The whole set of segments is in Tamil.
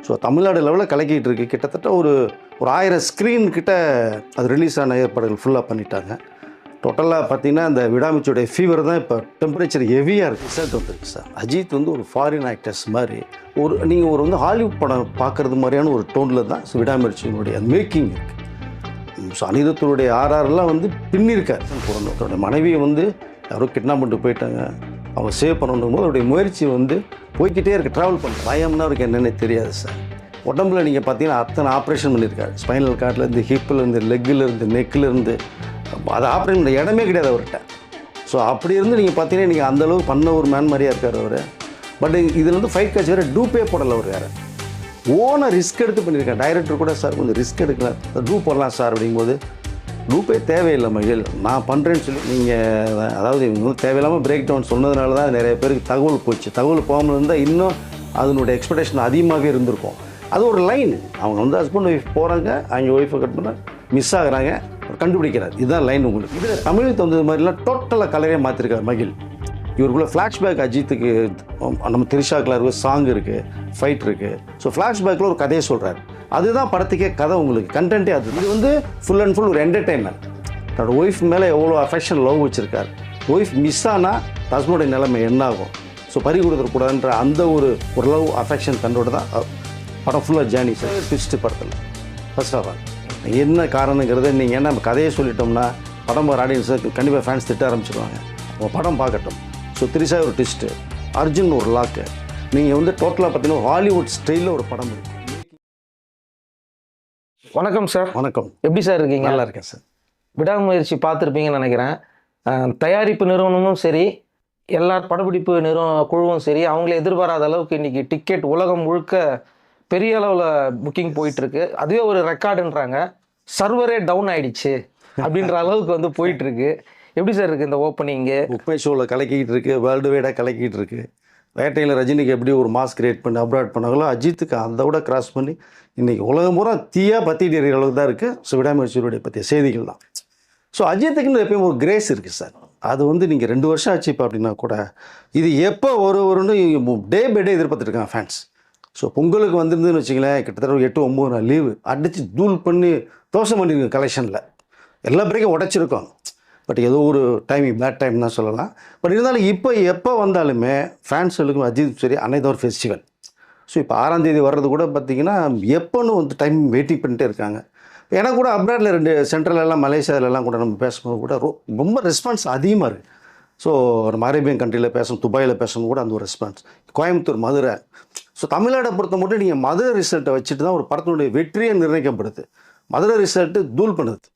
ஸோ தமிழ்நாடு லெவலில் கலக்கிட்டு இருக்கு. கிட்டத்தட்ட ஒரு ஒரு 1000 ஸ்க்ரீன் கிட்ட அது ரிலீஸ் ஆன ஏற்பாடுகள் ஃபுல்லாக பண்ணிட்டாங்க. டோட்டலாக பார்த்தீங்கன்னா இந்த விடாமுச்சியோடைய ஃபீவர் தான் இப்போ டெம்பரேச்சர் ஹெவியாக இருக்குது. ரிசல்ட் வந்துருக்கு சார். அஜித் வந்து ஒரு ஃபாரின் ஆக்டர்ஸ் மாதிரி நீங்கள் ஒரு வந்து ஹாலிவுட் படம் பார்க்குறது மாதிரியான ஒரு டோனில் தான் விடாமுச்சியினுடைய மேக்கிங் இருக்குது. ஸோ அனிருத்தருடைய ஆர்ஆர்லாம் வந்து பின்னிருக்கார். அவருடைய மனைவியை வந்து யாரோ கிட்னாப் பண்ணிட்டு போயிட்டாங்க, அவங்க சேவ் பண்ணணும் போது அவருடைய முயற்சி வந்து போய்கிட்டே இருக்குது. ட்ராவல் பண்ண பயம்னா அவருக்கு என்னென்ன தெரியாது சார். உடம்புல நீங்கள் பார்த்தீங்கன்னா அத்தனை ஆப்ரேஷன் பண்ணியிருக்காரு. ஸ்பைனல் கார்ட்லேருந்து, ஹிப்பிலேருந்து, லெக்கிலேருந்து, நெக்கிலேருந்து, அது ஆப்ரேஷன் பண்ண இடமே கிடையாது அவர்கிட்ட. ஸோ அப்படி இருந்து நீங்கள் பார்த்தீங்கன்னா நீங்கள் அந்தளவு பண்ண ஒரு மேன் மாதிரியாக இருக்கார் அவர். பட் இதில் வந்து ஃபைட் காட்சி வேறு டூப்பே போடலை அவர் வேறு. ஓன ரிஸ்க் எடுத்து பண்ணியிருக்கேன். டைரக்டர் கூட சார் கொஞ்சம் ரிஸ்க் எடுக்கலாம், டூப் போடலாம் சார் அப்படிங்கும்போது டூப்பே தேவையில்லை மகிழ், நான் பண்ணுறேன்னு சொல்லி நீங்கள் அதாவது இவங்க வந்து தேவையில்லாமல் பிரேக் டவுன் சொன்னதுனால தான் நிறைய பேருக்கு தகவல் போச்சு. தகவல் போகாமல் இருந்தால் இன்னும் அதனுடைய எக்ஸ்பெக்டேஷன் அதிகமாகவே இருந்திருக்கும். அது ஒரு லைன். அவங்க வந்து ஹஸ்பண்ட் ஒய்ஃப் போகிறாங்க, அவங்க ஒய்ஃபை கட் பண்ண மிஸ் ஆகுறாங்க, கண்டுபிடிக்கிறார். இதுதான் லைன் உங்களுக்கு. இதில் தமிழுக்கு தகுந்தது மாதிரிலாம் டோட்டலாக கலரே மாற்றிருக்காரு மகிழ். இவருக்குள்ள ஃப்ளாஷ்பேக் அஜித்துக்கு நம்ம திரிஷாக்கில் இருக்குது, சாங் இருக்குது, ஃபைட் இருக்குது. ஸோ ஃப்ளாஷ்பேக்கில் ஒரு கதையை சொல்கிறார். அதுதான் படத்துக்கே கதை, உங்களுக்கு கண்டென்ட்டே அது. இது வந்து ஃபுல் அண்ட் ஃபுல் ஒரு என்டர்டெயின்மெண்ட். தன்னோட ஒய்ஃப் மேலே எவ்வளோ அஃபெக்ஷன், லவ் வச்சுருக்கார். ஒய்ஃப் மிஸ் ஆனால் ஹஸ்பண்டோடைய நிலைமை என்ன ஆகும், ஸோ பறி கொடுத்துடக்கூடாதுன்ற அந்த ஒரு லவ் அஃபெக்ஷன் கண்டோடு தான் படம் ஃபுல்லாக ஜேர்னி சார். ட்விஸ்ட்டு படத்தில் ஃபர்ஸ்ட் ஆஃப் ஆல் என்ன காரணங்கிறத நீங்கள் என்ன நம்ம கதையை சொல்லிட்டோம்னா படம் ஒரு ஆடியன்ஸை கண்டிப்பாக ஃபேன்ஸ் திட்ட ஆரம்பிச்சிடுவாங்க. அவங்க படம் பார்க்கட்டும். ஸோ திரிஷா ஒரு ட்விஸ்ட்டு, அர்ஜுன் ஒரு லாக்கு. நீங்கள் வந்து டோட்டலாக பார்த்தீங்கன்னா ஹாலிவுட் ஸ்டைலில் ஒரு படம் இருக்குது. வணக்கம் சார். வணக்கம். எப்படி சார் இருக்கீங்க? நல்லா இருக்கேன் சார். விடாமுயற்சி பார்த்துருப்பீங்கன்னு நினைக்கிறேன். தயாரிப்பு நிறுவனமும் சரி, எல்லா படப்பிடிப்பு குழுவும் சரி, அவங்களே எதிர்பாராத அளவுக்கு இன்றைக்கி டிக்கெட் உலகம் முழுக்க பெரிய அளவில் புக்கிங் போயிட்டுருக்கு. அதுவே ஒரு ரெக்கார்டுன்றாங்க. சர்வரே டவுன் ஆகிடுச்சு அப்படின்ற அளவுக்கு வந்து போயிட்டுருக்கு. எப்படி சார் இருக்குது இந்த ஓப்பனிங்கு? உப்பை ஷோவில் கலக்கிக்கிட்டு இருக்குது, வேர்ல்டு வைடாக கலக்கிட்டு இருக்குது. வேட்டையில் ரஜினிக்கு எப்படி ஒரு மாஸ் கிரியேட் பண்ணி அப்ராட் பண்ணாங்களோ அஜித்துக்கு அதை விட கிராஸ் பண்ணி இன்றைக்கி உலகம் பூரா தீயாக பற்றிட்டு இருக்கிற அளவுக்கு தான் இருக்குது. ஸோ விடாமுயற்சியுடைய பற்றிய செய்திகள் தான். ஸோ அஜித்துக்குன்னு எப்பயும் ஒரு கிரேஸ் இருக்குது சார். அது வந்து நீங்கள் 2 வருஷம் ஆச்சு இப்போ அப்படின்னா கூட இது எப்போ வரும்னு டே பை டே எதிர்பார்த்துருக்காங்க ஃபேன்ஸ். ஸோ பொங்கலுக்கு வந்துருந்துன்னு வச்சிங்களேன், கிட்டத்தட்ட 8-9 நாள் லீவு அடித்து தூள் பண்ணி தோசை பண்ணியிருக்கோம் கலெக்ஷனில். எல்லா பிரேக்கும் உடச்சிருக்கோம். பட் ஏதோ ஒரு டைமிங் பேட் டைம் தான் சொல்லலாம். பட் இருந்தாலும் இப்போ எப்போ வந்தாலுமே ஃபேன்ஸுக்கும் அஜித் சரி அன்னைக்கு ஒரு ஃபெஸ்டிவல். ஸோ இப்போ 6ஆம் தேதி வர்றது கூட பார்த்திங்கன்னா எப்போன்னு வந்து டைம் வெயிட்டிங் பண்ணிட்டே இருக்காங்க. எனக்கு கூட அப்ராடில் 2 சென்ட்ரலெல்லாம் மலேசியாவிலலாம் கூட நம்ம பேசும்போது கூட ரொம்ப ரெஸ்பான்ஸ் அதிகமாக இருக்குது. ஸோ நம்ம அரேபியன் கண்ட்ரியில் பேசணும், துபாயில் பேசணும் கூட அந்த ஒரு ரெஸ்பான்ஸ். கோயம்புத்தூர், மதுரை. ஸோ தமிழ்நாடை பொறுத்த மட்டும் நீங்கள் மதுரை ரிசல்ட்டை வச்சுட்டு தான் ஒரு படத்தினுடைய வெற்றியை நிர்ணயிக்கப்படுது. மதுரை ரிசல்ட்டு தூள் பண்ணுது.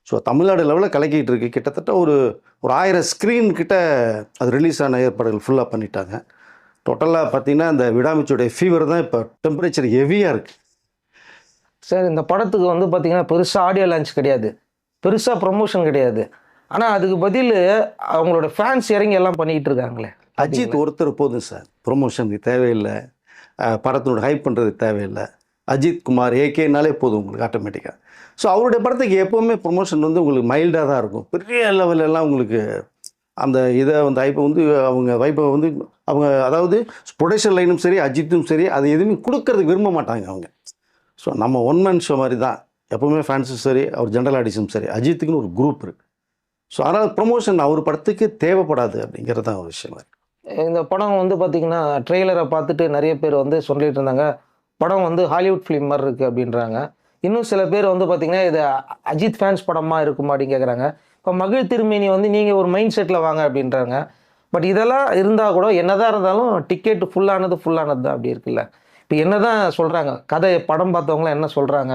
ஸோ தமிழ்நாடு லெவலில் கலக்கிட்டு இருக்குது. கிட்டத்தட்ட ஒரு 1000 ஸ்க்ரீன் கிட்ட அது ரிலீஸ் ஆன ஏற்பாடுகள் ஃபுல்லாக பண்ணிட்டாங்க. டோட்டலாக பார்த்தீங்கன்னா இந்த விடாமுச்சியோடைய ஃபீவர் தான் இப்போ டெம்பரேச்சர் ஹெவியாக இருக்குது. சார் இந்த படத்துக்கு வந்து பார்த்திங்கன்னா பெருசாக ஆடியோ லான்ச் கிடையாது, பெருசாக ப்ரொமோஷன் கிடையாது. ஆனால் அதுக்கு பதில் அவங்களோட ஃபேன்ஸ் இறங்கி எல்லாம் பண்ணிக்கிட்டு இருக்காங்களே. அஜித் ஒருத்தர் போதும் சார். ப்ரொமோஷனுக்கு தேவையில்லை, படத்தினோட ஹைப் பண்ணுறதுக்கு தேவையில்லை. அஜித் குமார் ஏகேனாலே போதும் உங்களுக்கு ஆட்டோமேட்டிக்காக. ஸோ அவருடைய படத்துக்கு எப்போவுமே ப்ரொமோஷன் வந்து உங்களுக்கு மைல்டாக தான் இருக்கும். பெரிய லெவலெல்லாம் உங்களுக்கு அந்த இதை வந்து ஹைப்பை வந்து அவங்க வைப்பை வந்து அவங்க அதாவது ப்ரொடக்ஷன் லைனும் சரி அஜித்தும் சரி அது எதுவுமே கொடுக்கறதுக்கு விரும்ப மாட்டாங்க அவங்க. ஸோ நம்ம ஒன் மேன் ஷோ மாதிரி தான் எப்போவுமே ஃபேன்ஸும் சரி அவர் ஜென்ரல் ஆடிஷனும் சரி அஜித்துக்குன்னு ஒரு குரூப் இருக்குது. ஸோ அதனால் ப்ரொமோஷன் அவர் படத்துக்கு தேவைப்படாது அப்படிங்கிறது தான் ஒரு விஷயம். இந்த படம் வந்து பார்த்திங்கன்னா ட்ரெய்லரை பார்த்துட்டு நிறைய பேர் வந்து சொல்லிட்டு இருந்தாங்க படம் வந்து ஹாலிவுட் ஃபிலிம் மாதிரி இருக்குது அப்படின்றாங்க. இன்னும் சில பேர் வந்து பார்த்திங்கன்னா இது அஜித் ஃபேன்ஸ் படமாக இருக்குமா அப்படின்னு கேட்குறாங்க. இப்போ மகிழ் திருமேனி வந்து நீங்கள் ஒரு மைண்ட் செட்டில் வாங்க அப்படின்றாங்க. பட் இதெல்லாம் இருந்தால் கூட என்னதான் இருந்தாலும் டிக்கெட் ஃபுல்லானது தான் அப்படி இருக்குல்ல. இப்போ என்ன தான் சொல்கிறாங்க கதை, படம் பார்த்தவங்களாம் என்ன சொல்கிறாங்க,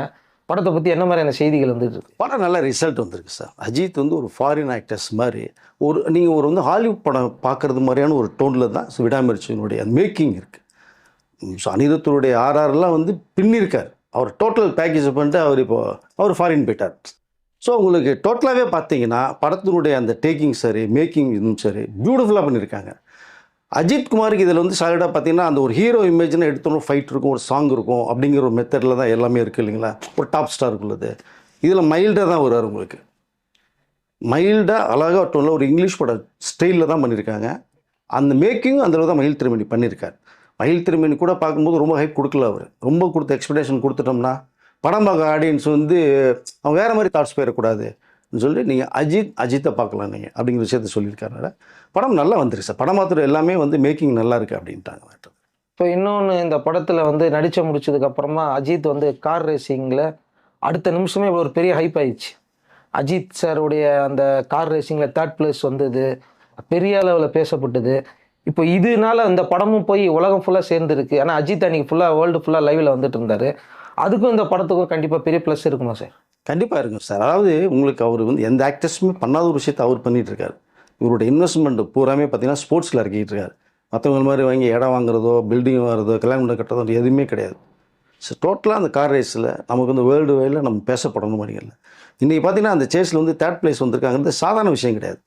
படத்தை பற்றி என்ன மாதிரியான செய்திகள் வந்துருக்கு? படம் நல்ல ரிசல்ட் வந்திருக்கு சார். அஜித் வந்து ஒரு ஃபாரின் ஆக்டர்ஸ் மாதிரி நீங்கள் ஒரு வந்து ஹாலிவுட் படம் பார்க்குறது மாதிரியான ஒரு டோனில் தான் விடாமுயற்சியினுடைய மேக்கிங் இருக்குது. ஸோ அனிருத்தருடைய ஆர்ஆர்லாம் வந்து பின்னிருக்கார். அவர் டோட்டல் பேக்கேஜ் பண்ணிட்டு அவர் ஃபாரின் போயிட்டார். ஸோ உங்களுக்கு டோட்டலாகவே பார்த்தீங்கன்னா படத்தினுடைய அந்த டேக்கிங் சரி மேக்கிங் இதுவும் சரி பியூட்டிஃபுல்லாக பண்ணியிருக்காங்க. அஜித் குமாருக்கு இதில் வந்து சாலிடாக பார்த்தீங்கன்னா அந்த ஒரு ஹீரோ இமேஜ்னு எடுத்தோம், ஃபைட் இருக்கும், ஒரு சாங் இருக்கும் அப்படிங்கிற ஒரு மெத்தடில் தான் எல்லாமே இருக்குது இல்லைங்களா. ஒரு டாப் ஸ்டார் உள்ளது. இதில் மைல்டாக தான் வருவார் உங்களுக்கு. மைல்டாக அழகாக டோனில் ஒரு இங்கிலீஷ் பட ஸ்டைலில் தான் பண்ணியிருக்காங்க. அந்த மேக்கிங்கும் அந்த அளவு தான் மகிழ் திருமணி பண்ணியிருக்கார். மயில் திருமணி கூட பார்க்கும்போது ரொம்ப ஹைப் கொடுக்கல அவர். ரொம்ப கொடுத்த எக்ஸ்பெக்டேஷன் கொடுத்துட்டோம்னா படம் பார்க்க ஆடியன்ஸ் வந்து அவன் வேறு மாதிரி தாட்ஸ் போயிடக்கூடாதுன்னு சொல்லிட்டு நீங்கள் அஜித்தை பார்க்கலாம் நீங்கள் அப்படிங்கிற விஷயத்த சொல்லியிருக்காருனால படம் நல்லா வந்துருக்கு சார். படம் மாத்திரம் எல்லாமே வந்து மேக்கிங் நல்லா இருக்குது அப்படின்ட்டாங்க. இப்போ இன்னொன்று, இந்த படத்தில் வந்து நடிச்ச முடிச்சதுக்கப்புறமா அஜித் வந்து கார் ரேசிங்கில் அடுத்த நிமிஷமே ஒரு பெரிய ஹைப் ஆயிடுச்சு. அஜித் சாருடைய அந்த கார் ரேசிங்கில் 3rd பிளேஸ் வந்தது, பெரிய அளவில் பேசப்பட்டது. இப்போ இதனால இந்த படமும் போய் உலகம் ஃபுல்லாக சேர்ந்துருக்கு. ஆனால் அஜித் அன்னைக்கு ஃபுல்லாக வேர்ல்டு ஃபுல்லாக லைவில் வந்துட்டு இருந்தார். அதுக்கும் இந்த படத்துக்கும் கண்டிப்பாக பெரிய ப்ளஸ் இருக்குமா சார்? கண்டிப்பாக இருக்கும் சார். அதாவது உங்களுக்கு அவர் வந்து எந்த ஆக்டர்ஸுமே பண்ணாத ஒரு விஷயத்தை அவர் பண்ணிகிட்டு இருக்காரு. இவருடைய இன்வெஸ்ட்மெண்ட் பூராமே பார்த்தீங்கன்னா ஸ்போர்ட்ஸில் இறக்கிட்டு இருக்காரு. மற்றவங்க மாதிரி வாங்கி இடம் வாங்குறதோ பில்டிங் வாங்குறதோ கல்யாணம் பண்ண கட்டுறதோ எதுவுமே கிடையாது. ஸோ டோட்டலாக அந்த கார் ரேஸில் நமக்கு வந்து வேர்ல்டு வைடில் நம்ம பேசப்படணும் அப்படிங்கல. இன்றைக்கி பார்த்தீங்கன்னா அந்த சேஸில் வந்து 3rd பிளேஸ் வந்திருக்காங்கிறது சாதாரண விஷயம் கிடையாது.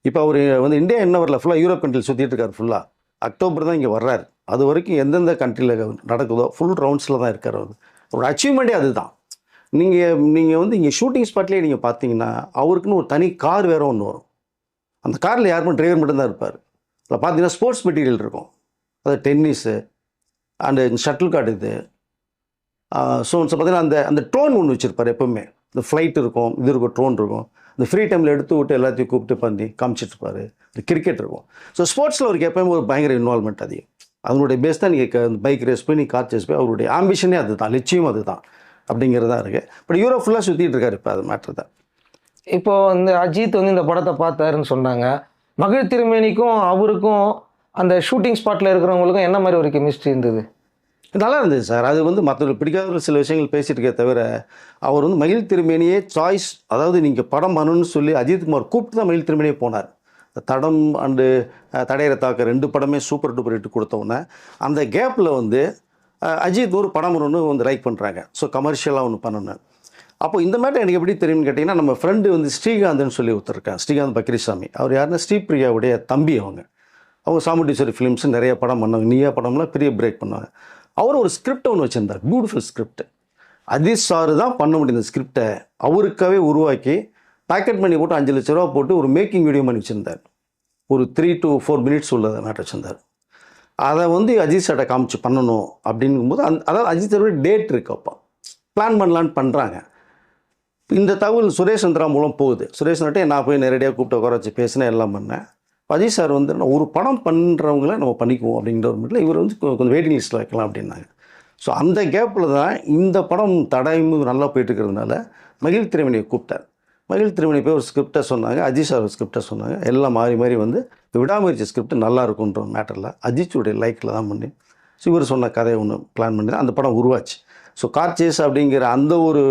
இப்போ அவர் வந்து இந்தியா என்ன வரல, ஃபுல்லாக யூரோப் கண்ட்ரியில் சுற்றிட்டு இருக்காரு. ஃபுல்லாக அக்டோபர் தான் இங்கே வர்றாரு. அது வரைக்கும் எந்தெந்த கண்ட்ரியில் நடக்குதோ ஃபுல் ரவுண்ட்ஸில் தான் இருக்கார். அவரோட அச்சீவ்மெண்ட்டே அதுதான். நீங்கள் வந்து இங்கே ஷூட்டிங் ஸ்பாட்லேயே நீங்கள் பார்த்தீங்கன்னா அவருக்குன்னு ஒரு தனி கார் வேறு ஒன்று வரும். அந்த காரில் யாருமே டிரைவர் மட்டும்தான் இருப்பார். அதில் பார்த்தீங்கன்னா ஸ்போர்ட்ஸ் மெட்டீரியல் இருக்கும். அது டென்னிஸு அண்டு ஷட்டில் கார்டு இது. ஸோ பார்த்தீங்கன்னா அந்த ட்ரோன் ஒன்று வச்சுருப்பார். எப்போவுமே இந்த ஃப்ளைட் இருக்கும், இது இருக்கும், ட்ரோன் இருக்கும். இந்த ஃப்ரீ டைமில் எடுத்து விட்டு எல்லாத்தையும் கூப்பிட்டு பண்ணி காமிச்சிட்ருப்பார். இந்த கிரிக்கெட் இருக்கும். ஸோ ஸ்போர்ட்ஸில் அவருக்கு எப்போயுமே ஒரு பயங்கர இன்வால்மெண்ட் அதிகம். அதனுடைய பேஸ் தான் நீங்கள் பைக் ரேஸ் போய் நீங்கள் கார் சேஸ் போய் அவருடைய ஆம்பிஷனே அதுதான், லட்சியம் அதுதான் அப்படிங்கிறது தான் இருக்குது. பட் யூரோப் ஃபுல்லாக சுற்றிட்டு இருக்காரு. இப்போ அது மேட்ரு தான். இப்போது இந்த அஜித் வந்து இந்த படத்தை பார்த்தாருன்னு சொன்னாங்க. மகிழ் திருமேனிக்கும் அவருக்கும் அந்த ஷூட்டிங் ஸ்பாட்டில் இருக்கிறவங்களுக்கும் என்ன மாதிரி ஒரு கெமிஸ்ட்ரி இருந்தது? நல்லா இருந்தது சார். அது வந்து மற்றவங்களுக்கு பிடிக்காத ஒரு சில விஷயங்கள் பேசிட்டு இருக்கே தவிர அவர் வந்து மயில் திருமேனியே சாய்ஸ், அதாவது நீங்கள் படம் பண்ணணும்னு சொல்லி அஜித்குமார் கூப்பிட்டு தான் மயில் திருமேனியே போனார். தடம் அண்டு தடையற தாக்க 2 படமே சூப்பர் டூப்பர் ஹிட் கொடுத்தோன்னே அந்த கேப்பில் வந்து அஜித் ஒரு படம் ஒன்று வந்து லைக் பண்ணுறாங்க. ஸோ கமர்ஷியலாக ஒன்று பண்ணணும். அப்போ இந்த மேட்டர் எனக்கு எப்படி தெரியும்னு கேட்டிங்கன்னா, நம்ம ஃப்ரெண்டு வந்து ஸ்ரீகாந்த்னு சொல்லி ஒருத்தருக்காங்க, ஸ்ரீகாந்த் பக்ரிசாமி. அவர் யாருன்னா ஸ்ரீபிரியாவுடைய தம்பி. அவங்க சாமுண்டீஸ்வரி ஃபிலிம்ஸ் நிறைய படம் பண்ணாங்க. நீயா படம்லாம் பெரிய பிரேக் பண்ணாங்க. அவர் ஒரு ஸ்கிரிப்ட் ஒன்று வச்சுருந்தார், பியூட்டிஃபுல் ஸ்கிரிப்ட். அஜித் சார் தான் பண்ண முடியும். இந்த ஸ்கிரிப்டை அவருக்காகவே உருவாக்கி பேக்கெட் பண்ணி போட்டு 5 லட்ச ரூபா போட்டு ஒரு மேக்கிங் வீடியோ பண்ணி வச்சுருந்தார். ஒரு 3 to 4 மினிட்ஸ் உள்ள மேட்டர் வச்சுருந்தார். அதை வந்து அஜித் சார்ட்ட காமிச்சு பண்ணணும் அப்படிங்கும்போது அதாவது அஜித் சாரோட டேட் இருக்கு. அப்போ பிளான் பண்ணலான்னு பண்ணுறாங்க. இந்த தகவல் சுரேஷ் சந்திரா மூலம் போகுது. சுரேஷ் சந்திரா நான் போய் நேரடியாக கூப்பிட்டு உட்கார வச்சு பேசினேன், எல்லாம் பண்ணேன். அஜித் சார் வந்து ஒரு படம் பண்ணுறவங்கள நம்ம பண்ணிக்குவோம் அப்படிங்கிற ஒரு மட்டும் இவர் வந்து கொஞ்சம் வெயிட்டிங் லிஸ்ட்டில் வைக்கலாம் அப்படின்னாங்க. ஸோ அந்த கேப்பில் தான் இந்த படம் தடையும் நல்லா போயிட்டு இருக்கிறதுனால மகிழ் திருமணியை கூப்பிட்டார். மகிழ் திருமணி போய் ஒரு ஸ்கிரிப்டை சொன்னாங்க, அஜித் சார் ஒரு ஸ்கிரிப்டை சொன்னாங்க. எல்லாம் மாறி மாறி வந்து விடாமுயற்சி ஸ்கிரிப்ட் நல்லா இருக்குன்ற மேட்டரில் அஜித்துடைய லைக்கில் தான் பண்ணி இவர் சொன்ன கதையை ஒன்று பிளான் பண்ணி தான் அந்த படம் உருவாச்சு. ஸோ கார் சேஸ் அப்படிங்கிற அந்த ஒரு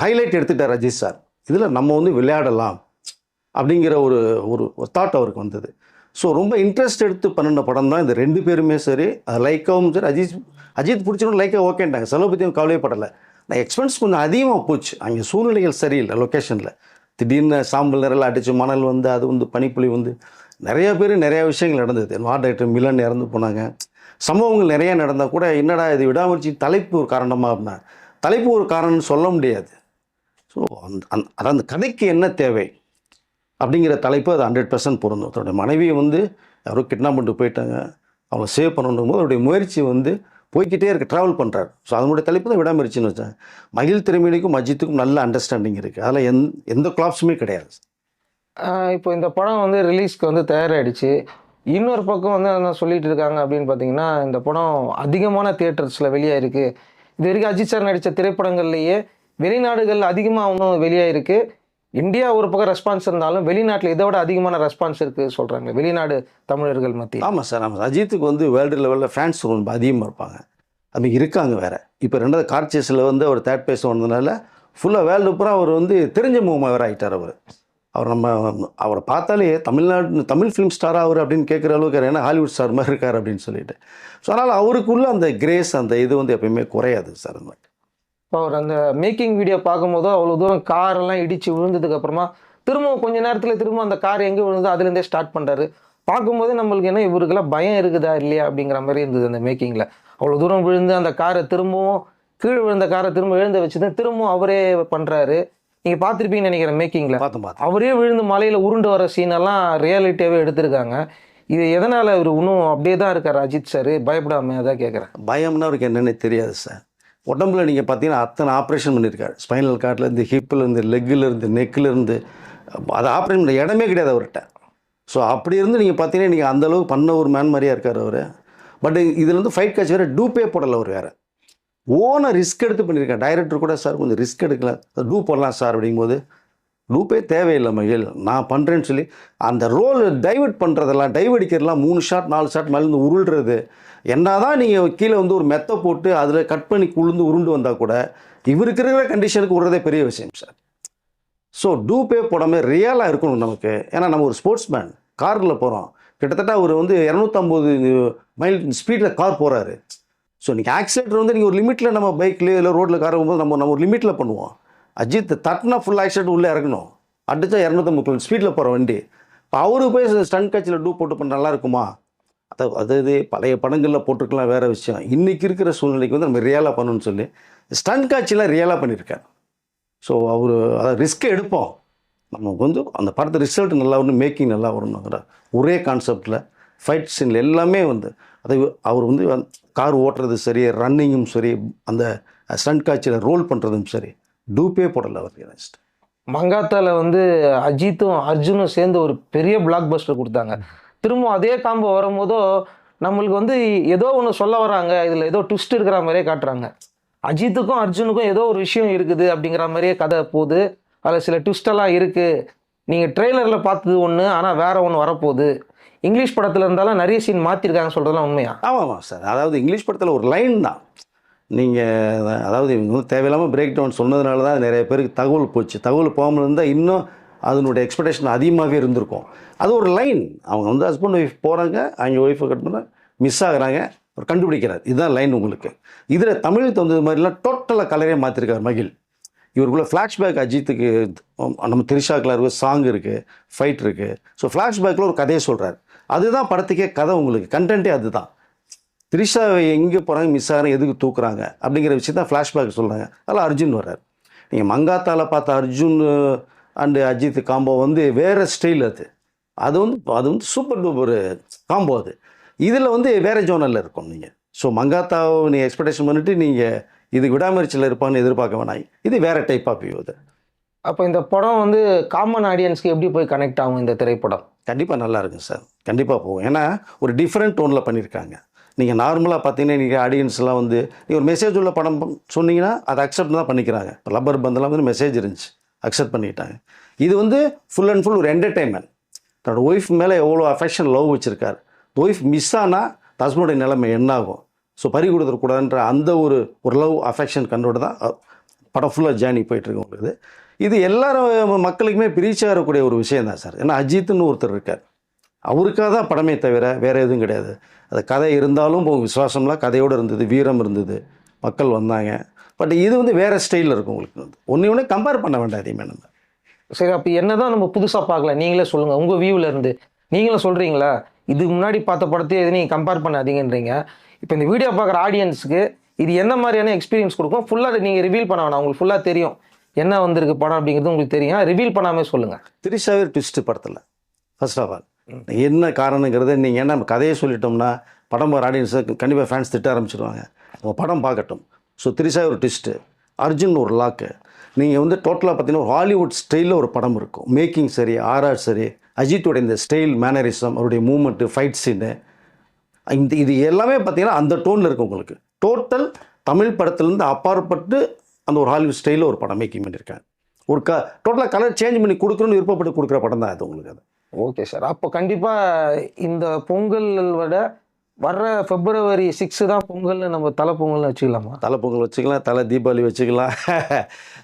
ஹைலைட் எடுத்துட்டார் அஜித் சார். இதில் நம்ம வந்து விளையாடலாம் அப்படிங்கிற ஒரு ஒரு தாட் அவருக்கு வந்தது. ஸோ ரொம்ப இன்ட்ரெஸ்ட் எடுத்து பண்ணின படம் தான் இந்த 2 பேருமே. சரி, லைக்காவும் சரி, அஜித் பிடிச்சவங்க லைக்கா ஓகேன்ட்டாங்க. செலவு பற்றியும் கவலைப்படலை. நான் எக்ஸ்பென்ஸ் கொஞ்சம் அதிகமாக போச்சு. அங்கே சூழ்நிலைகள் சரியில்லை. லொக்கேஷனில் திடீர்னு சாம்பல் நிரல் அடித்து மணல் வந்து அது வந்து பனிப்புளி வந்து நிறைய பேர் நிறையா விஷயங்கள் நடந்தது. வார்ட் டைரக்டர் மிலன் இறந்து போனாங்க. சம்பவங்கள் நிறையா நடந்தால் கூட என்னடா இது விடாமுயற்சி தலைப்பு ஒரு காரணமாக அப்படின்னா தலைப்பு ஒரு காரணம்னு சொல்ல முடியாது. ஸோ அதான் அந்த கதைக்கு என்ன தேவை அப்படிங்கிற தலைப்பு அது 100% பொருந்தும். தன்னுடைய மனைவியை வந்து யாரோ கிட்னாப் பண்ணிட்டு போயிட்டாங்க, அவளை சேவ் பண்ணணும் போது அவருடைய முயற்சி வந்து போய்கிட்டே இருக்க ட்ராவல் பண்ணுறாரு. ஸோ அதனுடைய தலைப்பு தான் விடாமுயற்சின்னு வச்சாங்க. மகிழ் திருமணிக்கும் அஜித்துக்கும் நல்ல அண்டர்ஸ்டாண்டிங் இருக்குது. அதில் எந்த கிளாப்ஸுமே கிடையாது. இப்போ இந்த படம் வந்து ரிலீஸ்க்கு வந்து தயாராகிடுச்சு. இன்னொரு பக்கம் வந்து என்ன சொல்லிட்டு இருக்காங்க அப்படின்னு பார்த்தீங்கன்னா, இந்த படம் அதிகமான தியேட்டர்ஸில் வெளியாயிருக்கு. இது வரைக்கும் அஜித் சார் நடித்த திரைப்படங்கள்லேயே வெளிநாடுகள் அதிகமாக இன்னும் வெளியாயிருக்கு. இந்தியா ஒரு பக்கம் ரெஸ்பான்ஸ் இருந்தாலும் வெளிநாட்டில் இதை விட அதிகமான ரெஸ்பான்ஸ் இருக்குது சொல்கிறாங்க வெளிநாடு தமிழர்கள் மத்தியில். ஆமாம் சார், ஆமாம். அஜித்துக்கு வந்து வேர்ல்டு லெவலில் ஃபேன்ஸ் ரொம்ப அதிகமாக இருப்பாங்க. அது இருக்காங்க வேறு. இப்போ 2வது கார் சேஸில் வந்து அவர் 3rd பிளேஸ் வந்ததுனால ஃபுல்லாக வேர்ல்டு பூரா அவர் வந்து தெரிஞ்ச முகமாக வேறு ஆகிட்டார். அவர் நம்ம அவரை பார்த்தாலே தமிழ் ஃபிலிம் ஸ்டாராக அவர் அப்படின்னு கேட்குற அளவுக்கு, ஏன்னா ஹாலிவுட் ஸ்டார் மாதிரி இருக்கார் அப்படின்னு சொல்லிட்டு. ஸோ அதனால் அவருக்குள்ள அந்த கிரேஸ் அந்த இது வந்து எப்பயுமே குறையாது சார். அந்த மாதிரி இப்போ அவர் அந்த மேக்கிங் வீடியோ பார்க்கும்போது அவ்வளோ தூரம் காரெல்லாம் இடித்து விழுந்ததுக்கப்புறமா திரும்பவும் கொஞ்ச நேரத்தில் திரும்ப அந்த கார் எங்கே விழுந்தோ அதுலேருந்தே ஸ்டார்ட் பண்ணுறாரு. பார்க்கும்போது நம்மளுக்கு என்ன இவருக்கெல்லாம் பயம் இருக்குதா இல்லையா அப்படிங்கிற மாதிரி இருந்தது அந்த மேக்கிங்கில். அவ்வளோ தூரம் விழுந்து அந்த காரை திரும்பவும் கீழே விழுந்த காரை திரும்ப எழுந்த வச்சுட்டு திரும்பவும் அவரே பண்ணுறாரு. நீங்கள் பார்த்துருப்பீங்கன்னு நினைக்கிறேன் மேக்கிங்கில். பார்த்து அவரே விழுந்து மலையில் உருண்டு வர சீனெல்லாம் ரியாலிட்டியாகவே எடுத்திருக்காங்க. இது எதனால் அவர் இன்னும் அப்படியே தான் இருக்கார் அஜித் சார், பயப்படாமல் அதான் கேட்குறேன். பயம்னா அவருக்கு என்னென்னே தெரியாது சார். உடம்புல நீங்கள் பார்த்தீங்கன்னா அத்தனை ஆப்ரேஷன் பண்ணியிருக்காரு. ஸ்பைனல் கார்ட்லேருந்து, ஹிப்பிலேருந்து, லெக்கிலேருந்து, நெக்கிலேருந்து, அது ஆப்ரேஷன் பண்ண இடமே கிடையாது அவர்கிட்ட. ஸோ அப்படி இருந்து நீங்கள் பார்த்தீங்கன்னா நீங்கள் அந்தளவுக்கு பண்ண ஒரு மேன் மாதிரியாக இருக்கார் அவர். பட் இதில் வந்து ஃபைட் காட்சி வேறு டூப்பே போடலை அவர் வேறு. ஓன ரிஸ்க் எடுத்து பண்ணியிருக்கேன். டைரக்டர் கூட சார் கொஞ்சம் ரிஸ்க் எடுக்கல, டூப் போடலாம் சார் அப்படிங்கும்போது, டூப்பே தேவையில்லை மகிழ், நான் பண்ணுறேன்னு சொல்லி அந்த ரோல் டைவர்ட் பண்ணுறதெல்லாம், டைவடிக்கிறதுலாம் 3 ஷாட் 4 ஷாட் மேலேருந்து உருள்றது, என்ன தான் நீங்கள் கீழே வந்து ஒரு மெத்தை போட்டு அதில் கட் பண்ணி குழுந்து உருண்டு வந்தால் கூட இவருக்கு இருக்கிற கண்டிஷனுக்கு விடுறதே பெரிய விஷயம் சார். ஸோ டூப்பே போடாமல் ரியலாக இருக்கணும் நமக்கு. ஏன்னா நம்ம ஒரு ஸ்போர்ட்ஸ் மேன், காரில் போகிறோம், கிட்டத்தட்ட அவர் வந்து 250 மைல் ஸ்பீடில் கார் போகிறாரு. ஸோ நீங்கள் ஆக்சிடென்ட் வந்து நீங்கள் ஒரு லிமிட்டில், நம்ம பைக்லேயோ இல்லை ரோட்டில் கார் போகும்போது நம்ம ஒரு லிமிட்டில் பண்ணுவோம். அஜித் தட்டினா ஃபுல் ஆக்சிடென்ட் உள்ளே இறக்கணும், அடித்தா 250 ஸ்பீடில் போகிற வண்டி. இப்போ அவருக்கு போய் ஸ்டண்ட் காட்சியில் டூப் போட்டு பண்ண நல்லா இருக்குமா? அதாவது பழைய படங்களில் போட்டிருக்கலாம், வேறு விஷயம். இன்றைக்கி இருக்கிற சூழ்நிலைக்கு வந்து நம்ம ரியலாக பண்ணணும்னு சொல்லி ஸ்டண்ட் காட்சியெலாம் ரியலாக பண்ணியிருக்கார். ஸோ அவர் அதை ரிஸ்க்கை எடுப்போம், நமக்கு வந்து அந்த படத்தை ரிசல்ட் நல்லா வரணும், மேக்கிங் நல்லா வரணுங்கிற ஒரே கான்செப்டில் ஃபைட் சீனில் எல்லாமே வந்து அதை அவர் வந்து கார் ஓட்டுறது சரி, ரன்னிங்கும் சரி, அந்த ஸ்டண்ட் காட்சியில் ரோல் பண்ணுறதும் சரி, டூப்பே போடலை அவர். நெக்ஸ்ட் மங்காத்தால வந்து அஜித்தும் அர்ஜுனும் சேர்ந்து ஒரு பெரிய பிளாக் பஸ்டர் கொடுத்தாங்க. திரும்ப அதே காம்போ வரும்போதோ நம்மளுக்கு வந்து ஏதோ ஒன்று சொல்ல வராங்க, இதில் ஏதோ ட்விஸ்ட் இருக்கிற மாதிரியே காட்டுறாங்க. அஜித்துக்கும் அர்ஜுனுக்கும் ஏதோ ஒரு விஷயம் இருக்குது அப்படிங்கிற மாதிரியே கதை போகுது. அதில் சில ட்விஸ்டெல்லாம் இருக்குது. நீங்கள் ட்ரெய்லரில் பார்த்தது ஒன்று, ஆனால் வேறு ஒன்று வரப்போகுது. இங்கிலீஷ் படத்தில் இருந்தாலும் நிறைய சீன் மாற்றிருக்காங்க சொல்கிறதுலாம் உண்மையா? ஆமாம் சார். அதாவது இங்கிலீஷ் படத்தில் ஒரு லைன் தான் நீங்கள், அதாவது இவங்க வந்து தேவையில்லாமல் பிரேக் டவுன் சொன்னதுனால தான் நிறைய பேருக்கு தகவல் போச்சு. தகவல் போகாமல் இருந்தால் இன்னும் அதனுடைய எக்ஸ்பெக்டேஷன் அதிகமாகவே இருந்திருக்கும். அது ஒரு லைன். அவங்க வந்து ஹஸ்பண்ட் ஒய்ஃப் போகிறாங்க, அவங்க ஒய்ஃபை கட் பண்ண மிஸ் ஆகுறாங்க, அவர் கண்டுபிடிக்கிறார், இதுதான் லைன் உங்களுக்கு. இதில் தமிழுக்கு தகுந்தது மாதிரிலாம் டோட்டலாக கலரே மாற்றிருக்கார் மகிழ். இவருக்குள்ள ஃப்ளாஷ்பேக் அஜித்துக்கு, நம்ம திரிஷாக்கில் இருக்க சாங் இருக்குது, ஃபைட் இருக்குது. ஸோ ஃப்ளாஷ்பேக்கில் ஒரு கதையை சொல்கிறார். அதுதான் படத்துக்கே கதை, உங்களுக்கு கண்டென்ட்டே அதுதான். திரிஷாவை எங்கே போகிறாங்க, மிஸ் ஆகிறாங்க, எதுக்கு தூக்குறாங்க அப்படிங்கிற விஷயம் தான் ஃப்ளாஷ்பேக் சொல்கிறாங்க. அதில் அர்ஜுன் வர்றார். நீங்கள் மங்காத்தால பார்த்த அர்ஜுன் அண்டு அஜித் காம்போ வந்து வேறு ஸ்டைல். அது வந்து சூப்பர் டூப்பர் காம்போ. அது இதில் வந்து வேறு ஜோனலில் இருக்கும். நீங்கள் ஸோ மங்காத்தாவை நீங்கள் எக்ஸ்பெக்டேஷன் பண்ணிவிட்டு நீங்கள் இது விடாமுயற்சியில் இருப்பான்னு எதிர்பார்க்க வேணாம். இது வேறு டைப் ஆஃப் வியூ. அது அப்போ இந்த படம் வந்து காமன் ஆடியன்ஸ்க்கு எப்படி போய் கனெக்ட் ஆகும் இந்த திரைப்படம்? கண்டிப்பாக நல்லா இருக்கும் சார், கண்டிப்பாக போகும். ஏன்னா ஒரு டிஃப்ரெண்ட் டோனில் பண்ணியிருக்காங்க. நீங்கள் நார்மலாக பார்த்தீங்கன்னா நீங்கள் ஆடியன்ஸ்லாம் வந்து நீங்கள் ஒரு மெசேஜ் உள்ள படம் சொன்னீங்கன்னா அதை அக்செப்ட் தான் பண்ணிக்கிறாங்க. இப்போ லப்பர் பந்தெல்லாம் வந்து மெசேஜ் இருந்துச்சு, அக்செப்ட் பண்ணிக்கிட்டாங்க. இது வந்து ஃபுல் அண்ட் ஃபுல் ஒரு என்டர்டெயின்மெண்ட். தன்னோட ஒய்ஃப் மேலே எவ்வளோ அஃபெக்ஷன், லவ் வச்சுருக்கார். ஒய்ஃப் மிஸ் ஆனால் ஹஸ்பண்டோடைய நிலைமை என்ன ஆகும்? ஸோ பறி கொடுத்துடக்கூடாதுன்ற அந்த ஒரு லவ் அஃபெக்ஷன் கண்டோடு தான் படம் ஃபுல்லாக ஜேர்னி போயிட்டுருக்கு உங்களுக்கு. இது எல்லாரும் மக்களுக்குமே பிரிச்சாக இருக்கக்கூடிய ஒரு விஷயம் தான் சார். ஏன்னா அஜித்துன்னு ஒருத்தர் இருக்கார், அவருக்காக தான் படமே தவிர வேறு எதுவும் கிடையாது. அது கதை இருந்தாலும் விசுவாசம்லாம் கதையோடு இருந்தது, வீரம் இருந்தது, மக்கள் வந்தாங்க. பட் இது வந்து வேறு ஸ்டைலில் இருக்கும் உங்களுக்கு. வந்து ஒன்று கம்பேர் பண்ண வேண்டாம் எதையுமே நம்ம. சரி, அப்போ என்ன தான் நம்ம புதுசாக பார்க்கல, நீங்களே சொல்லுங்கள் உங்கள் வியூவில் இருந்து. நீங்களும் சொல்கிறீங்களா இதுக்கு முன்னாடி பார்த்த படத்தையும் எது நீங்கள் கம்பேர் பண்ணாதீங்கன்றீங்க. இப்போ இந்த வீடியோ பார்க்குற ஆடியன்ஸுக்கு இது என்ன மாதிரியான எக்ஸ்பீரியன்ஸ் கொடுக்கும்? ஃபுல்லாக நீங்கள் ரிவீல் பண்ண வேணாம், உங்களுக்கு ஃபுல்லாக தெரியும் என்ன வந்திருக்கு படம் அப்படிங்கிறது உங்களுக்கு தெரியும். ரிவீல் பண்ணாமல் சொல்லுங்கள். திரிஷாவே ட்விஸ்ட்டு படத்தில் ஃபர்ஸ்ட் ஆஃப் ஆல் என்ன காரணங்கிறது நீங்கள் என்ன கதையை சொல்லிட்டோம்னா படம் போகிற ஆடியன்ஸை கண்டிப்பாக ஃபேன்ஸ் திட்ட ஆரம்பிச்சிடுவாங்க. அவங்க படம் பார்க்கட்டும். ஸோ திரிஷாவே ஒரு ட்விஸ்ட்டு, அர்ஜுன் ஒரு லாக்கு. நீங்கள் வந்து டோட்டலாக பார்த்தீங்கன்னா ஹாலிவுட் ஸ்டைலில் ஒரு படம் இருக்கும். மேக்கிங் சரி, ஆர்ஆர் சரி, அஜித்தோட இந்த ஸ்டைல், மேனரிசம், அவருடைய மூமெண்ட்டு, ஃபைட் சீனு, இது எல்லாமே பார்த்தீங்கன்னா அந்த டோனில் இருக்கும் உங்களுக்கு. டோட்டல் தமிழ் படத்துலேருந்து அப்பாற்பட்டு அந்த ஒரு ஹாலிவுட் ஸ்டைலில் ஒரு படம் மேக்கிங் பண்ணியிருக்காங்க. ஒரு டோட்டலாக கலர் சேஞ்ச் பண்ணி கொடுக்கணும்னு விருப்பப்பட்டு கொடுக்குற படம் தான் அது உங்களுக்கு. அது ஓகே சார். அப்போ கண்டிப்பாக இந்த பொங்கல் விட வர்ற February 6 தான் பொங்கல்னு நம்ம தலை பொங்கல்னு வச்சுக்கலாமா? தலை பொங்கல் வச்சுக்கலாம், தலை தீபாவளி வச்சுக்கலாம்.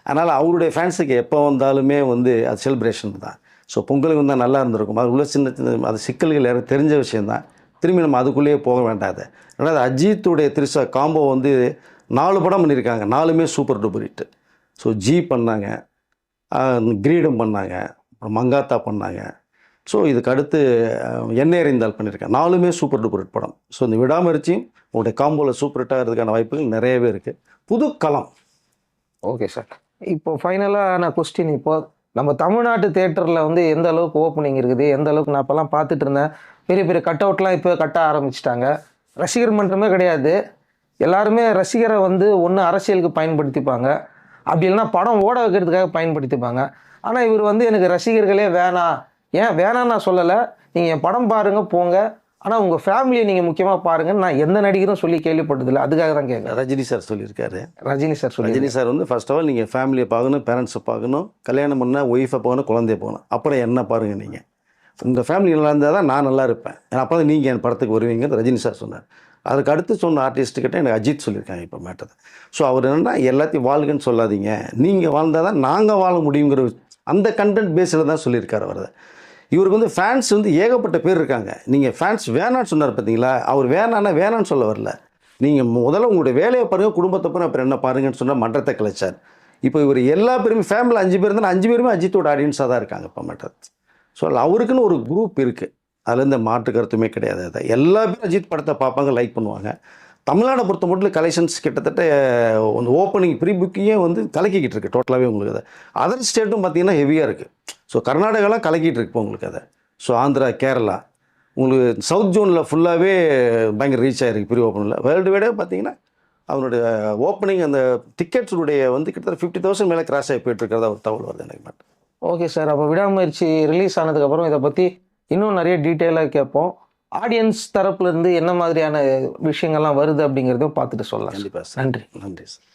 அதனால் அவருடைய ஃபேன்ஸுக்கு எப்போ வந்தாலுமே வந்து அது செலிப்ரேஷன் தான். ஸோ பொங்கலுக்கு வந்தால் நல்லா இருந்திருக்கும். அது உள்ள சின்ன சின்ன அது சிக்கல்கள் யாரும் தெரிஞ்ச விஷயந்தான். திரும்பி நம்ம அதுக்குள்ளேயே போக வேண்டாது. ரெண்டாவது அஜித்துடைய திரிஷா காம்போ வந்து 4 படம் பண்ணியிருக்காங்க, 4மே super duper hit. So Ji பண்ணாங்க, கிரீடம் பண்ணாங்க, அப்புறம் மங்காத்தா பண்ணாங்க. ஸோ இதுக்கு அடுத்து எண்ணெய் எறிந்தால் பண்ணியிருக்கேன். 4மே சூப்பர் டூப்பர் ஹிட் படம். ஸோ இந்த விடாமுயற்சியும் உங்களுடைய காம்போவில் சூப்பர் ஹிட் ஆகிறதுக்கான வாய்ப்புகள் நிறையவே இருக்குது. புது களம். Okay sir. இப்போ ஃபைனலாக நான் கொஸ்டின், இப்போ நம்ம தமிழ்நாட்டு தேட்டரில் வந்து எந்த அளவுக்கு ஓப்பனிங் இருக்குது, எந்த அளவுக்கு நான் அப்போல்லாம் பார்த்துட்டு இருந்தேன். பெரிய பெரிய கட் அவுட்லாம் இப்போ கட்ட ஆரம்பிச்சிட்டாங்க. ரசிகர் மன்றமே கிடையாது. எல்லாருமே ரசிகரை வந்து ஒன்று அரசியலுக்கு பயன்படுத்திப்பாங்க, அப்படி இல்லைன்னா படம் ஓட வைக்கிறதுக்காக பயன்படுத்திப்பாங்க. ஆனால் இவர் வந்து எனக்கு ரசிகர்களே வேணாம், ஏன் வேணான்னு நான் சொல்லலை, நீங்கள் என் படம் பாருங்கள் போங்க, ஆனால் உங்கள் ஃபேமிலியை நீங்கள் முக்கியமாக பாருங்கன்னு நான் எந்த நடிகரும் சொல்லி கேள்விப்பட்டதில்லை. அதுக்காக தான் கேட்குறேன். ரஜினி சார் சொல்லியிருக்காரு. ரஜினி சார் சொல்லி ரஜினி சார் வந்து ஃபர்ஸ்ட் ஆஃப் ஆல் நீங்கள் ஃபேமிலியை பார்க்கணும், பேரண்ட்ஸை பார்க்கணும், கல்யாணம் பண்ணால் ஒய்ஃபை பார்க்கணும், குழந்தைய பார்க்கணும், அப்புறம் என்ன பாருங்கள். நீங்கள் உங்கள் ஃபேமிலி நல்லா இருந்தால் தான் நான் நல்லா இருப்பேன், அப்போ தான் நீங்கள் என் படத்துக்கு வருவீங்கன்னு ரஜினி சார் சொன்னார். அதுக்கு அடுத்து சொன்ன ஆர்டிஸ்ட்டுக்கிட்ட எனக்கு அஜித் சொல்லியிருக்காங்க இப்போ மேட்டர். ஸோ அவர் என்னென்னா எல்லாத்தையும் வாழ்கன்னு சொல்லாதீங்க, நீங்கள் வாழ்ந்தால் தான் நாங்கள் வாழ முடியுங்கிற அந்த கண்டென்ட் பேஸில் தான் சொல்லியிருக்காரு அவர். இவருக்கு வந்து ஃபேன்ஸ் வந்து ஏகப்பட்ட பேர் இருக்காங்க. நீங்கள் ஃபேன்ஸ் வேணான்னு சொன்னார் பார்த்தீங்களா, அவர் வேணான்னு சொல்ல வரல. நீங்கள் முதல்ல உங்களுடைய வேலையை பாருங்கள், குடும்பத்தை பாருங்கள், அப்புறம் என்ன பாருங்கன்னு சொன்னால் மன்றத்தை கலைச்சார். இப்போ இவர் எல்லா பேருமே ஃபேமிலியில் 5 பேர் இருந்தாலும் 5 பேருமே அஜித்தோட ஆடியன்ஸாக தான் இருக்காங்க இப்போ மேட்டர். ஸோ அவருக்குன்னு ஒரு குரூப் இருக்குது, அதில் இந்த மாற்று கருத்துமே கிடையாது. அதை எல்லா பேரும் அஜித் படத்தை பார்ப்பாங்க, லைக் பண்ணுவாங்க. தமிழ்நாடை பொறுத்த மட்டும் கலெக்ஷன்ஸ் கிட்டத்தட்ட வந்து ஓப்பனிங் ப்ரீ புக்கிங்கே வந்து கலக்கிக்கிட்டு இருக்குது டோட்டலாகவே உங்களுக்கு. அதை அதர் ஸ்டேட்டும் பார்த்தீங்கன்னா ஹெவியாக இருக்குது. ஸோ கர்நாடகாலாம் கலக்கிட்டு இருக்கு இப்போ உங்களுக்கு அதை. ஸோ ஆந்திரா, கேரளா, உங்களுக்கு சவுத் ஜோனில் ஃபுல்லாகவே பயங்கர ரீச் ஆகிருக்கு ப்ரீ ஓப்பனில். வேர்ல்டு வைடே பார்த்தீங்கன்னா அவனுடைய ஓப்பனிங் அந்த டிக்கெட்ஸுடைய வந்து கிட்டத்தட்ட 50,000 மேலே கிராஸ் ஆகி போயிட்டுருக்கிறதா ஒரு தகவல் வருது எனக்கு மட்டும். ஓகே சார், அப்போ விடாமுயற்சி ரிலீஸ் ஆனதுக்கப்புறம் இதை பற்றி இன்னும் நிறைய டீட்டெயிலாக கேட்போம். ஆடியன்ஸ் தரப்புலேருந்து என்ன மாதிரியான விஷயங்கள்லாம் வருது அப்படிங்கிறதையும் பார்த்துட்டு சொல்லலாம். கண்டிப்பாக சார். நன்றி. நன்றி சார்.